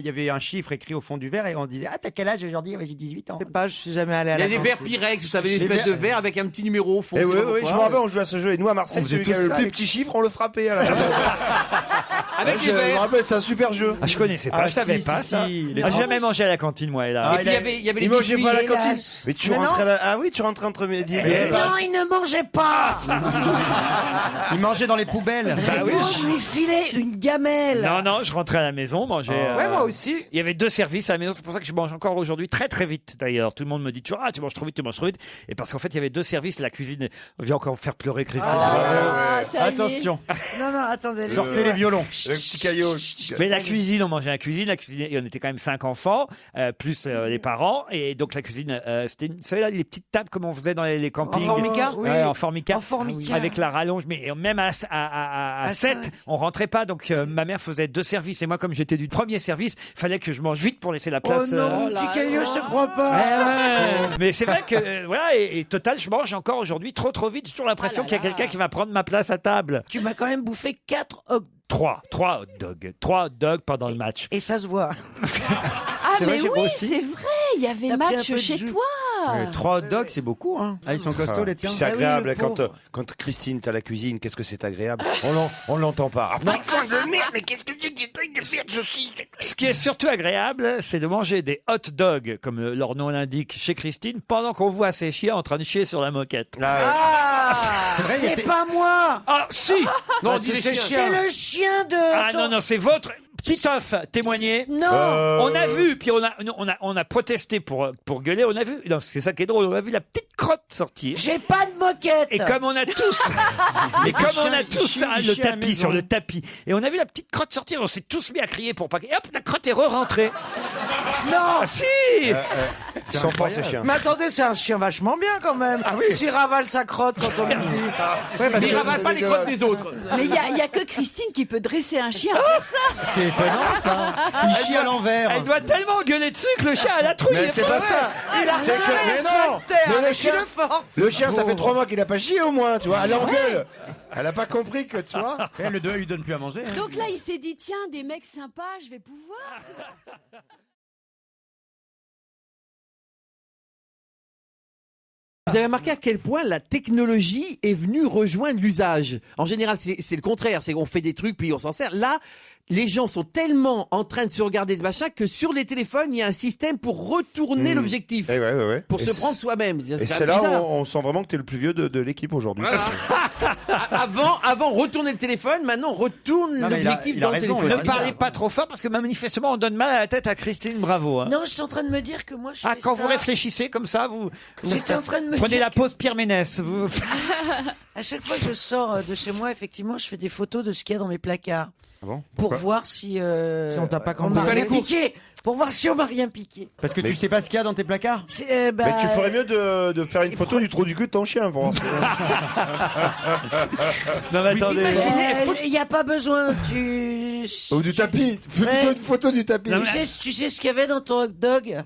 Il y avait un chiffre écrit au fond du verre et on disait « Ah, t'as quel âge aujourd'hui ?» J'ai 18 ans. Je sais pas, je suis jamais allé à Il y la a des cantine. verres Pyrex, vous savez, des espèces de verres avec un petit numéro au fond. Et c'est oui, pas oui, pourquoi. je me rappelle, on jouait à ce jeu. Et nous, à Marseille, On faisait celui qui tous avait le ça plus avec- petit chiffre, on le frappait à la fin. Avec les Je me verres. rappelle, c'était un super jeu. Ah, je connaissais pas, Ah, je savais si, pas si, ça. si, les J'ai trente- jamais mangé à la cantine, moi, et là. Et puis il y avait les Il mangeait biscuits. pas à la hélas. cantine. Mais tu Mais rentrais là. Ah oui, tu rentrais entre midi. Mais non, il ne mangeait pas. Il mangeait dans les poubelles. Bah oui, Moi, je lui filais une gamelle. Non, non, je rentrais à la maison, manger. Ouais, moi aussi. Il y avait 2 services à la maison, c'est pour ça que je mange encore aujourd'hui très très vite d'ailleurs. Tout le monde me dit toujours, ah, tu manges trop vite, tu manges trop vite. Et parce qu'en fait, il y avait 2 services, la cuisine vient encore faire pleurer Christine. Ah, ça y est. Attention, Non, non, attendez. sortez les violons. Le petit caillot. Mais la cuisine, on mangeait la cuisine, et on était quand même 5 enfants, plus les parents, et donc la cuisine, c'était, vous savez, là, les petites tables comme on faisait dans les campings. En formica Oui. Ouais, en formica. En formica. Avec la rallonge, mais même à 7, cinq. on rentrait pas, donc ma mère faisait 2 services, et moi, comme j'étais du premier service, fallait que je mange vite pour laisser la Oh place. non, là petit là. caillou, je te crois Ouais, pas. ouais. Mais c'est vrai que voilà, et total, je mange encore aujourd'hui trop vite. J'ai toujours l'impression qu'il y a quelqu'un qui va prendre ma place à table. Tu m'as quand même bouffé 4 hot 3 hot dogs, 3 hot dogs pendant le match. et ça se voit. Ah, C'est vrai, mais j'ai oui, grossi. c'est vrai, il y avait T'as pris un match peu de chez jus. toi. 3 hot dogs, c'est beaucoup, hein. Ah, ils sont costauds, les tiens. C'est Ah oui, agréable le quand, pauvre. quand Christine, t'as la cuisine, qu'est-ce que c'est agréable. On l'entend pas. Ah, putain de merde, mais qu'est-ce que c'est que des trucs de merde, ceci. Ce qui est surtout agréable, c'est de manger des hot dogs, comme leur nom l'indique, chez Christine, pendant qu'on voit ses chiens en train de chier sur la moquette. C'est vrai, il C'est était- pas moi. Ah, si! Non, on dit les chiens. C'est le chien de. Ah non, non, c'est votre petit œuf témoigné. Non. On a vu, puis on a protesté pour gueuler, on a vu, non, c'est ça qui est drôle, on a vu la petite crotte sortir. J'ai pas de moquette. Et comme on a tous, et comme on a tous chien, le chien à la tapis maison. sur le tapis, et on a vu la petite crotte sortir, on s'est tous mis à crier pour pas. Et hop, la crotte est re-rentrée. Non. Ah si! Ils sont forts, ces chiens. Mais attendez, c'est un chien vachement bien quand même. Ah oui. S'il ravale sa crotte quand on lui dit. Mais il ravale pas les crottes des autres. Mais il y a que Christine qui peut dresser un chien à faire ça. C'est étonnant, ça. Il chie à l'envers. Elle doit tellement gueuler dessus que le chien a la trouille. Mais c'est pas ça. Il a C'est que- serré mais le non. sphincter Mais le avec chien- une force. Le chien, ça fait 3 mois qu'il a pas chié au moins, tu vois. Elle engueule. Elle a pas compris que, tu vois. Le 2 lui donne plus à manger. hein. Donc là, il s'est dit, tiens, des mecs sympas, je vais pouvoir. Vous avez remarqué à quel point la technologie est venue rejoindre l'usage. En général, c'est le contraire. C'est qu'on fait des trucs puis on s'en sert. Là, les gens sont tellement en train de se regarder ce machin que sur les téléphones, il y a un système pour retourner l'objectif. Ouais. Pour Et se prendre soi-même. Et c'est là où on sent vraiment que t'es le plus vieux de l'équipe aujourd'hui. Avant, retourner le téléphone. Maintenant, on retourne Non, mais l'objectif il a dans le raison, téléphone. il a Ne parlez pas trop fort parce que manifestement on donne mal à la tête à Christine Bravo. Hein. Non, je suis en train de me dire que moi je Ah, fais quand ça. vous réfléchissez comme ça, vous J'étais en train de me prenez dire la pause Pierre Ménès. Vous... À chaque fois que je sors de chez moi, effectivement, je fais des photos de ce qu'il y a dans mes placards. Ah bon Pour voir si, Si on t'a pas on m'a cambriolé. rien piqué. Pour voir si on m'a rien piqué. Parce que tu sais pas ce qu'il y a dans tes placards. Bah, Mais tu ferais mieux de faire une photo du trou du cul de ton chien pour voir ce que- Non mais attendez. Il n'y a pas besoin. Tu. Ou du tapis. Fais Ouais. plutôt une photo du tapis. Tu sais ce qu'il y avait dans ton hot dog. Non,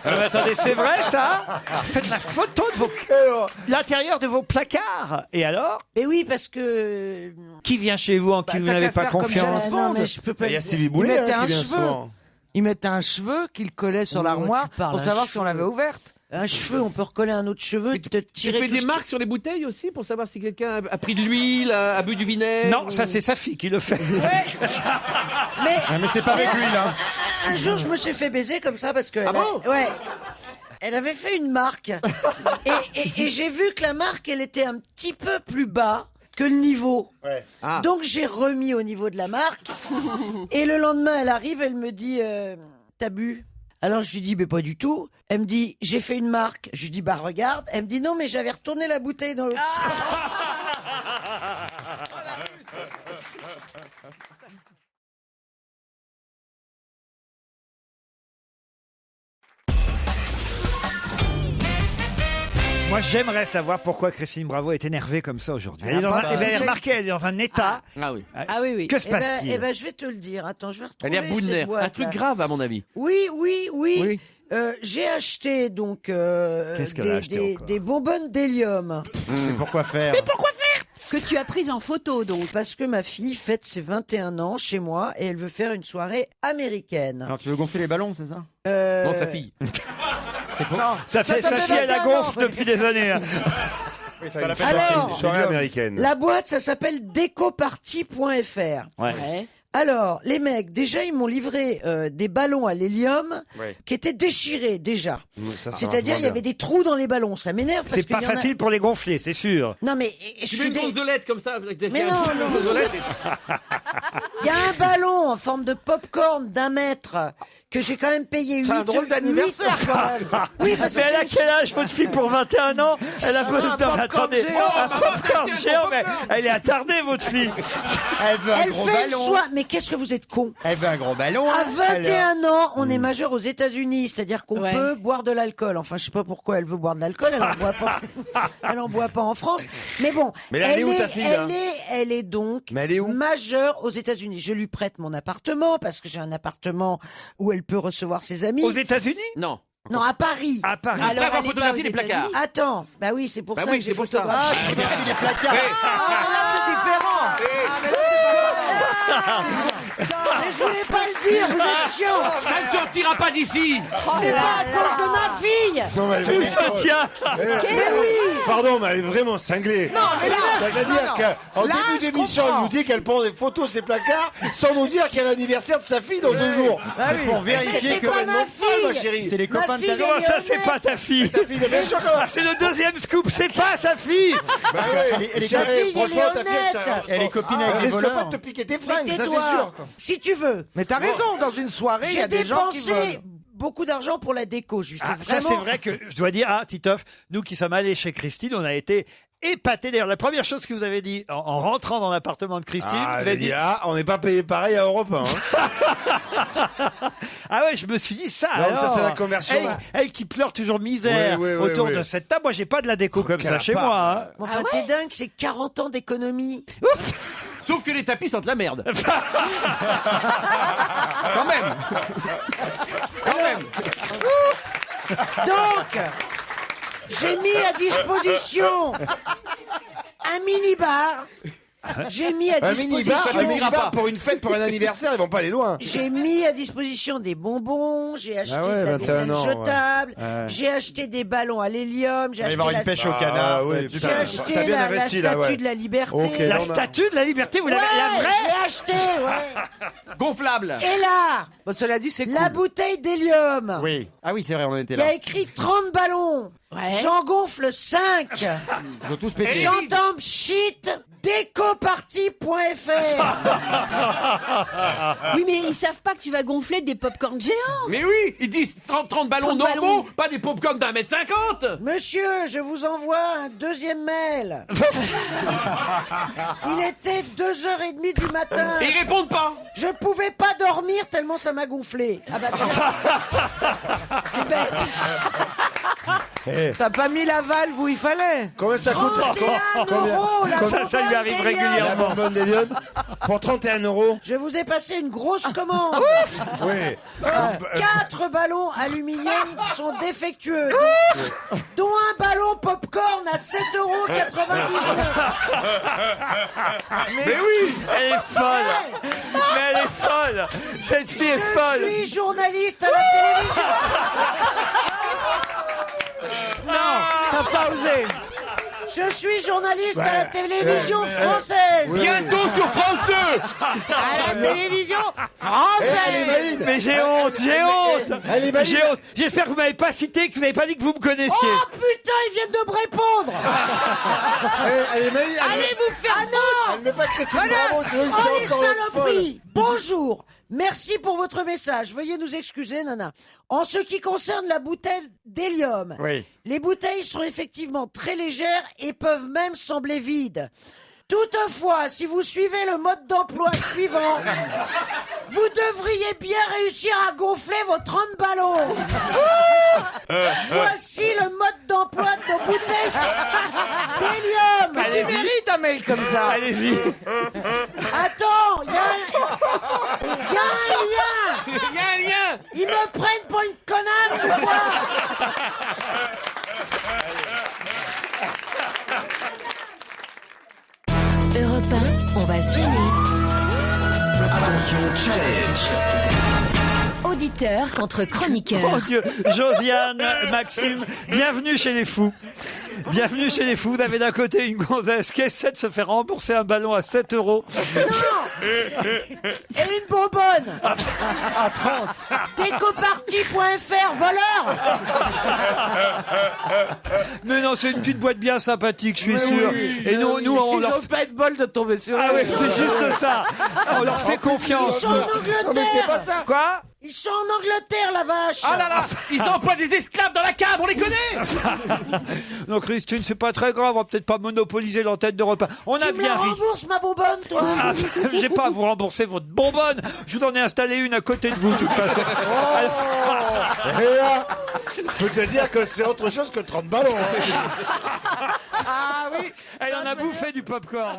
mais attendez, c'est vrai ça? Faites la photo de l'intérieur de vos placards. Et alors? Mais oui, parce que. Qui vient chez vous en qui vous t'as n'avez qu'à pas faire comme confiance? James Non, mais je peux pas. Il y a le dire. Stevie Boulet mettait hein, un qui vient cheveu. souvent. Il mettait un cheveu qu'il collait sur Oh, l'armoire tu parles, pour un savoir si on cheveu. l'avait ouverte. Un cheveu, on peut recoller un autre cheveu, te Tu tirer fais tout des ce marques sur les bouteilles aussi pour savoir si quelqu'un a pris de l'huile, a bu du vinaigre. Non, ça c'est sa fille qui le fait. Mais c'est pas avec lui, là. Un jour, je me suis fait baiser comme ça parce que. bon Ouais. Elle avait fait une marque. et j'ai vu que la marque, elle était un petit peu plus bas que le niveau. Ah. Donc j'ai remis au niveau de la marque. Et le lendemain, elle arrive, elle me dit t'as bu? Alors je lui dis mais pas du tout. Elle me dit j'ai fait une marque. Je lui dis bah regarde. Elle me dit non mais j'avais retourné la bouteille dans l'autre sens. Moi, j'aimerais savoir pourquoi Christine Bravo est énervée comme ça aujourd'hui. Elle est dans un- Vous avez remarqué, elle est dans un état. Ah oui. Ah oui, oui. Que se passe-t-il? Eh ben, je vais te le dire. Attends, je vais Elle retrouver est à bout de cette nerfs. boîte, Un truc là. grave à mon avis. Oui. Oui. J'ai acheté donc Qu'est-ce qu'elle a acheté encore des bonbonnes d'hélium. Mais pourquoi faire? Que tu as prise en photo, donc. Parce que ma fille fête ses 21 ans chez moi et elle veut faire une soirée américaine. Alors tu veux gonfler les ballons, c'est ça? Non, sa fille. Ça fait sa fille, elle la 21 ans. gonfle depuis des années. hein. Alors, Une soirée américaine. la boîte, ça s'appelle decoparty.fr. Ouais. Alors, les mecs, déjà, ils m'ont livré des ballons à l'hélium Ouais. qui étaient déchirés, déjà. Ça, C'est-à-dire, il y avait des trous dans les ballons. Ça m'énerve parce C'est qu'il pas y en a- facile pour les gonfler, c'est sûr. Non, mais je Tu suis mets une dé- gonzolette comme ça. Mais non, non. Il y a un ballon en forme de popcorn d'1 mètre que j'ai quand même payé 8 C'est un drôle d'anniversaire, quand même. Oui, parce que Mais elle a c'est- quel âge, votre fille, pour 21 ans? Elle a besoin popcorn attendez, géant. un popcorn géant, mais elle est attardée, votre fille. Elle veut un Elle gros fait une ballon. soirée. Mais qu'est-ce que vous êtes con? Elle veut un gros ballon. À hein. 21 ans, on est majeur aux États-Unis, c'est-à-dire qu'on Ouais. peut boire de l'alcool. Enfin, je sais pas pourquoi elle veut boire de l'alcool, elle en boit pas. Elle en boit pas en France. Mais bon, Mais elle est où, ta fille, là elle est donc Mais elle est où majeure aux États-Unis. Je lui prête mon appartement parce que j'ai un appartement où elle peut recevoir ses amis. Aux États-Unis? Non. Non, à Paris. À Paris. Après avoir elle est pas photographié aux les placards. États-Unis. Attends, bah oui, c'est pour Bah ça oui, que j'ai c'est pour ça. photographié. Ah, là, c'est différent. Ah, mais là, Mais je voulais pas le dire, vous êtes chiant. Ça ne sortira pas d'ici. C'est pas à cause de ma fille. Non, mais elle est Tout se vraiment- tient. Mais oui. Pardon, mais elle est vraiment cinglée. Non, mais là, C'est-à-dire qu'en Là, début je d'émission, comprends. elle nous dit qu'elle prend des photos de ses placards sans nous dire qu'il y a l'anniversaire de sa fille dans 2 jours. C'est pour Mais vérifier c'est que pas ma folle, ma fille. chérie. c'est les Ma copains de fille, ta elle Comment est ça, c'est honnête. pas ta fille? Ta fille, mais bien sûr que... Ah, c'est le deuxième scoop, c'est pas sa fille. Bah ouais, elle est chérie, fille, elle franchement, est ta fille, honnête. ça... Elle est copine avec Elle les risque voleurs. pas de te piquer tes fringues, Mais ça c'est tais-toi. sûr. Si tu veux. Mais t'as raison, dans une soirée, il y J'ai a des gens qui dépensé veulent. beaucoup d'argent pour la déco. Je lui fais Ah, ça, vraiment... c'est vrai que je dois dire, ah, Titoff, nous qui sommes allés chez Christine, on a été épatés. D'ailleurs, la première chose que vous avez dit en rentrant dans l'appartement de Christine, Ah, vous avez dit, on n'est pas payé pareil à Europe 1. Hein. ah ouais, je me suis dit ça. Non, alors. ça, c'est la conversion, Elle, là. elle qui pleure toujours misère Oui, oui, oui, autour oui. de cette table. Moi, j'ai pas de la déco comme Quel ça chez appart. moi. Hein. Enfin, t'es dingue, c'est 40 ans d'économie. Sauf que les tapis sentent la merde. Quand même. Quand même. Donc, j'ai mis à disposition un mini-bar. J'ai mis à Un mini-bar, disposition... pour une fête, pour un anniversaire, ils vont pas aller loin. J'ai mis à disposition des bonbons, j'ai acheté Ah ouais, de la 21 vaisselle ans, jetable, ouais. j'ai acheté des ballons à l'hélium, j'ai Il va y acheté avoir la... une pêche au Ah, canard. oui, ça va être putain. J'ai super. acheté T'as bien la investi, statue là, ouais. de la liberté. Ok. La on a- statue de la liberté, vous Ouais, l'avez, la vraie? j'ai acheté, ouais. Gonflable. Et là, Bon, cela dit, c'est la cool. bouteille d'hélium. Oui. Ah oui, c'est vrai, on était Il y a là. écrit 30 ballons. Ouais. J'en gonfle 5. Ils ont tous pété. J'entends shit. Decoparty.fr. Oui, mais ils savent pas que tu vas gonfler des pop-corn géants. Mais oui, ils disent 30 ballons 30 normaux, ballons. pas des pop-corn d'1,50 m. Monsieur, je vous envoie un deuxième mail. Il était 2h30 du matin. Et ils répondent pas. Je pouvais pas dormir tellement ça m'a gonflé. Ah bah bien. C'est bête. T'as pas mis la valve où il fallait. Combien ça coûte 31 euros la Ça lui bonbonne arrive d'hélium. régulièrement. La bonbonne d'hélium pour 31 €. Je vous ai passé une grosse commande. Oui. 4 ballons aluminium sont défectueux, dont un ballon popcorn à 7,99 €. Mais oui. Elle est folle. Mais elle est folle. Cette fille est Je folle. suis journaliste à la télévision. T'as pas osé. Je suis journaliste à la télévision française. Bientôt sur France 2. À la télévision Elle est française. valide. Mais j'ai honte, j'ai honte. Elle est valide. J'ai honte. J'espère que vous m'avez pas cité, que vous n'avez pas dit que vous me connaissiez. Oh putain, ils viennent de me répondre. Elle est valide. Allez vous faire non. Elle met pas Christine Bravo, sinon ils Oh sont les encore saloperies. Bonjour. Merci pour votre message. Veuillez nous excuser, Nana. En ce qui concerne la bouteille d'hélium, Oui. les bouteilles sont effectivement très légères et peuvent même sembler vides. Toutefois, si vous suivez le mode d'emploi suivant, vous devriez bien réussir à gonfler vos 30 ballons. Voici le mode d'emploi de nos bouteilles d'hélium. Tu mérites un mail comme ça. Allez-y. Attends, il y a un lien. Il y a un lien. Ils me prennent pour une connasse ou quoi? va se gêner. Attention, challenge. Auditeur contre chroniqueur. Mon Dieu, Josiane, Maxime, bienvenue chez les fous. Bienvenue chez les fous. Vous avez d'un côté une gonzesse qui essaie de se faire rembourser un ballon à 7 €. Et une bonbonne À 30. Décoparty.fr, voleur. Mais non, c'est une petite boîte bien sympathique, je suis sûr. Et nous, on Ils leur ont pas de bol de tomber sur Ah elle. oui, c'est juste ça. On leur fait Ils confiance. sont en Angleterre. Quoi? Ils sont en Angleterre, la vache. Ah là là, ils emploient des esclaves dans la cave, on les connaît. Non, Christine, c'est pas très grave. On va peut-être pas monopoliser l'antenne de repas. On a Tu me bien ri. rembourses ma bonbonne, toi. Ah, j'ai pas à vous rembourser votre bonbonne. Je vous en ai installé une à côté de vous, de toute façon. Et là, je peux te dire que c'est autre chose que 30 ballons. Ah oui, Elle en a bouffé du popcorn.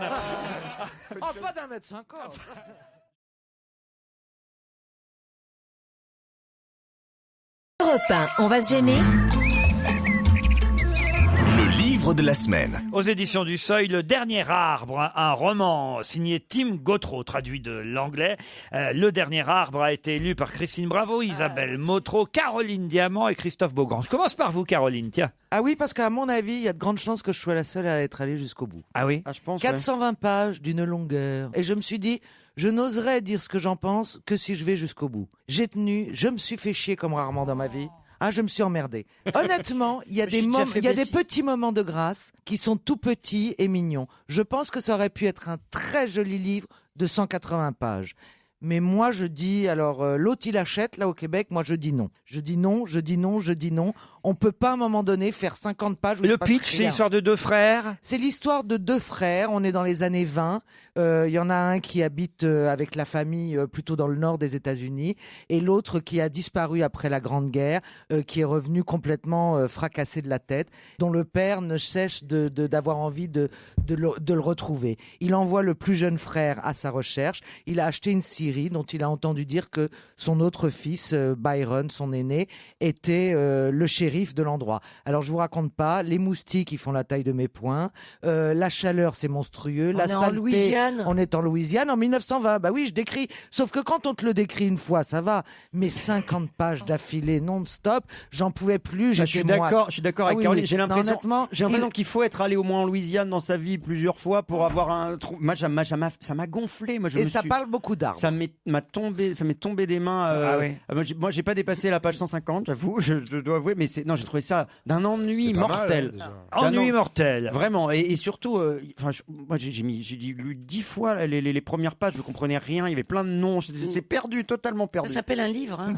oh, pas d'1,50 m. Europe 1, on va se gêner. Le livre de la semaine. Aux éditions du Seuil, Le Dernier Arbre, un roman signé Tim Gautreau, traduit de l'anglais. Le Dernier Arbre a été lu par Christine Bravo, Isabelle Motro, Caroline Diamant et Christophe Beaugrand. Je commence par vous, Caroline, tiens. Ah oui, parce qu'à mon avis, il y a de grandes chances que je sois la seule à être allée jusqu'au bout. Ah oui? Ah, je pense. 420 pages d'une longueur. Et je me suis dit, je n'oserais dire ce que j'en pense que si je vais jusqu'au bout. J'ai tenu, je me suis fait chier comme rarement dans ma vie. Ah, je me suis emmerdé. Honnêtement, il y a des petits moments de grâce qui sont tout petits et mignons. Je pense que ça aurait pu être un très joli livre de 180 pages. Mais moi, je dis, alors, l'autre, il achète, là, au Québec, moi, je dis non. Je dis non, je dis non, je dis non. On peut pas, à un moment donné, faire 50 pages où il Le se passe pitch, c'est rien. l'histoire de deux frères. C'est l'histoire de deux frères. On est dans les années 20. Il y en a un qui habite avec la famille plutôt dans le nord des États-Unis et l'autre qui a disparu après la Grande Guerre, qui est revenu complètement fracassé de la tête, dont le père ne cesse d'avoir envie de le retrouver. Il envoie le plus jeune frère à sa recherche. Il a acheté une scierie dont il a entendu dire que son autre fils, Byron, son aîné, était le shérif de l'endroit. Alors je vous raconte pas, les moustiques ils font la taille de mes poings, la chaleur c'est monstrueux, la est en saleté. Louisiane. On est en Louisiane en 1920. Bah oui, je décris. Sauf que quand on te le décrit une fois, ça va. Mais 50 pages d'affilée non-stop, j'en pouvais plus. Je suis d'accord avec oui, Caroline. oui. J'ai l'impression Honnêtement, qu'il faut être allé au moins en Louisiane dans sa vie plusieurs fois pour avoir un trou. Moi, ça m'a gonflé. Moi, Et ça parle beaucoup d'arbres. Ça m'est tombé des mains. Ah oui. Moi, j'ai pas dépassé la page 150, j'avoue. Je dois avouer, mais j'ai trouvé ça d'un ennui C'est pas mal, mortel. déjà. Ennui mortel. Vraiment, et surtout, moi j'ai lu 10 fois les premières pages, je comprenais rien, il y avait plein de noms, j'étais perdu, totalement Ça perdu. s'appelle un livre. Hein.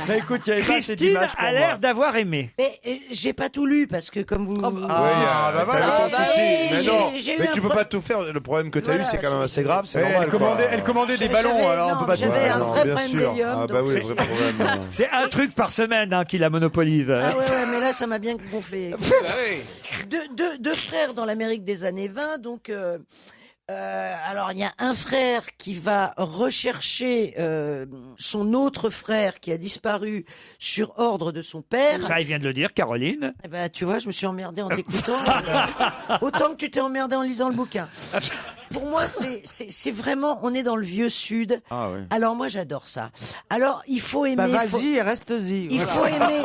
Mais écoute, il y avait pas assez Christine d'images pour a moi. l'air d'avoir aimé. Mais j'ai pas tout lu parce que comme vous. bah voilà, Ah, pas de bah souci. oui, Mais j'ai- non, j'ai eu mais un tu peux pro- pas tout faire. Le problème que tu as eu, Voilà, c'est quand même assez grave, c'est Eh, normal. quoi. elle commandait des J'avais- ballons, alors on non, peut pas tout j'avais faire. un Non, vrai bien problème sûr. d'hélium, Ah bah donc oui, c'est- vrai problème. C'est un truc par semaine qui la monopolise. Ah ouais, mais là, ça m'a bien gonflé. Deux frères dans l'Amérique des années 20, donc. Alors, il y a un frère qui va rechercher son autre frère qui a disparu sur ordre de son père. Ça, il vient de le dire, Caroline. Eh ben, tu vois, je me suis emmerdé en t'écoutant. Autant que tu t'es emmerdé en lisant le bouquin. Pour moi, c'est vraiment, on est dans le vieux sud. Ah ouais. Alors moi, j'adore ça. Alors, il faut aimer. Bah vas-y, reste-y. Il Voilà. faut aimer.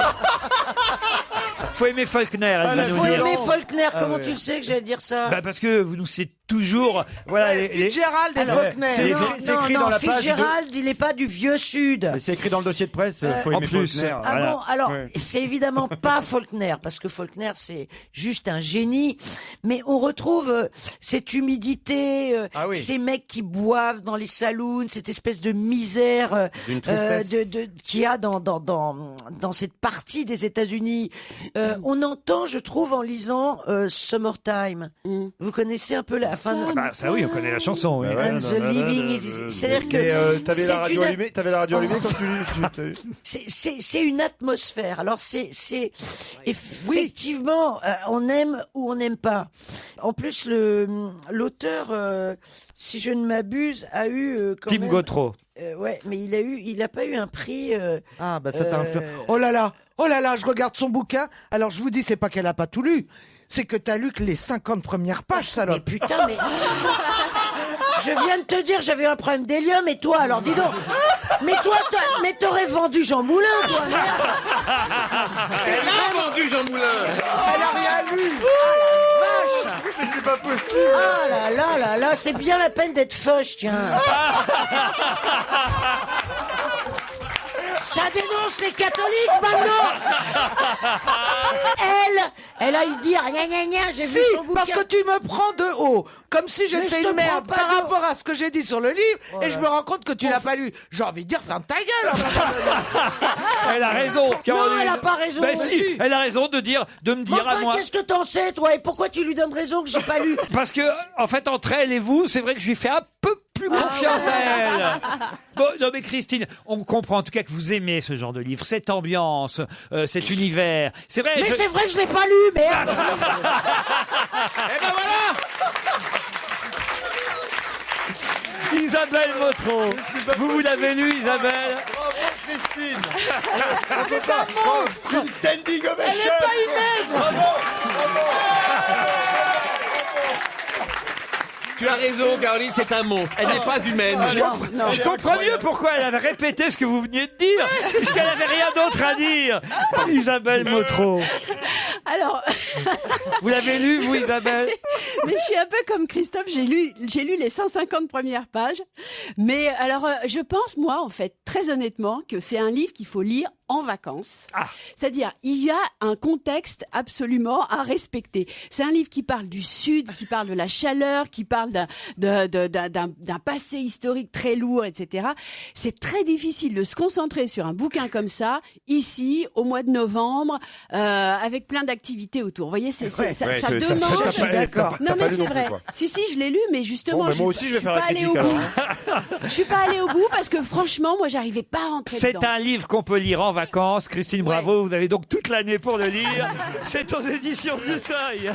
Faut aimer Faulkner, elle Il vient faut nous dire. aimer Faulkner. Ah Comment ouais. tu le sais que j'allais dire ça? Bah parce que vous nous citez toujours, voilà, les- Fitzgerald et Alors, Faulkner. c'est écrit dans la page de- Fitzgerald, il n'est pas du vieux sud. Mais c'est écrit dans le dossier de presse, faut en aimer plus, Faulkner. Ah Voilà. bon, alors Ouais. c'est évidemment pas Faulkner parce que Faulkner c'est juste un génie, mais on retrouve cette humidité, Ah oui. ces mecs qui boivent dans les saloons, cette espèce de misère Une tristesse. qu'il y a dans cette partie des États-Unis. On entend, je trouve, en lisant Summertime. Vous connaissez un peu la fin de... Bah ça oui, on connaît la chanson. Oui. And the living is... C'est-à-dire que Mais t'avais c'est la radio une- allumée, quand tu lis. c'est une atmosphère. Alors c'est effectivement on aime ou on n'aime pas. En plus l'auteur, si je ne m'abuse, a eu quand Tim même, Gautreau. ouais, mais il a pas eu un prix. Ah bah ça t'a influencé. Oh là là, je regarde son bouquin. Alors je vous dis, c'est pas qu'elle a pas tout lu. c'est que t'as lu que les 50 premières pages, Mais salope. putain, mais... Je viens de te dire, j'avais un problème d'hélium, et toi, alors dis donc. Mais toi, mais t'aurais vendu Jean Moulin, toi, merde. C'est vraiment... vendu Jean Moulin. Elle a rien lu. Vache. Mais c'est pas possible. Ah là là là là, c'est bien la peine d'être fauche, tiens. Ça dénonce les catholiques maintenant. Elle a dit gna gna gna, j'ai Si, vu son bouquin. parce que tu me prends de haut, comme si Mais je j'étais te une merde prends pas par de haut. rapport à ce que j'ai dit sur le livre, et je me rends compte que tu l'as pas lu. J'ai envie de dire, ferme ta gueule. Elle a raison, Caroline. elle a pas raison. Ben Mais si, si. elle a raison de me dire à Enfin, moi. qu'est-ce que t'en sais, toi? Et pourquoi tu lui donnes raison que j'ai pas lu? Parce que, en fait, entre elle et vous, c'est vrai que je lui fais un peu plus confiance à elle. Bon, non mais Christine, on comprend en tout cas que vous aimez ce genre de livre, cette ambiance, cet univers. C'est vrai. Mais c'est vrai que je l'ai pas lu, merde. Eh ben voilà. Isabelle Motro, vous l'avez lu, Isabelle? Bravo, Christine. C'est un monstre. Une standing ovation. Elle est pas humaine. Bravo. Tu as raison, Caroline, c'est un monstre. Elle n'est pas humaine. Je comprends mieux pourquoi elle avait répété ce que vous veniez de dire, puisqu'elle n'avait rien d'autre à dire. Isabelle Motro. Alors, Vous l'avez lu, vous, Isabelle? mais je suis un peu comme Christophe, j'ai lu les 150 premières pages. Mais alors, je pense, moi, en fait, très honnêtement, que c'est un livre qu'il faut lire en vacances. Ah. C'est-à-dire, il y a un contexte absolument à respecter. C'est un livre qui parle du Sud, qui parle de la chaleur, qui parle d'un passé historique très lourd, etc. C'est très difficile de se concentrer sur un bouquin comme ça, ici, au mois de novembre, avec plein d'activités autour. Vous voyez, ça demande... Non, mais c'est vrai. Si, je l'ai lu, mais justement, Bon, mais moi aussi, je vais faire la critique, alors. Je suis pas allée au bout parce que franchement, moi, j'arrivais pas à rentrer dedans. C'est un livre qu'on peut lire en vacances. Christine, bravo, vous avez donc toute l'année pour le lire. C'est aux éditions du Seuil.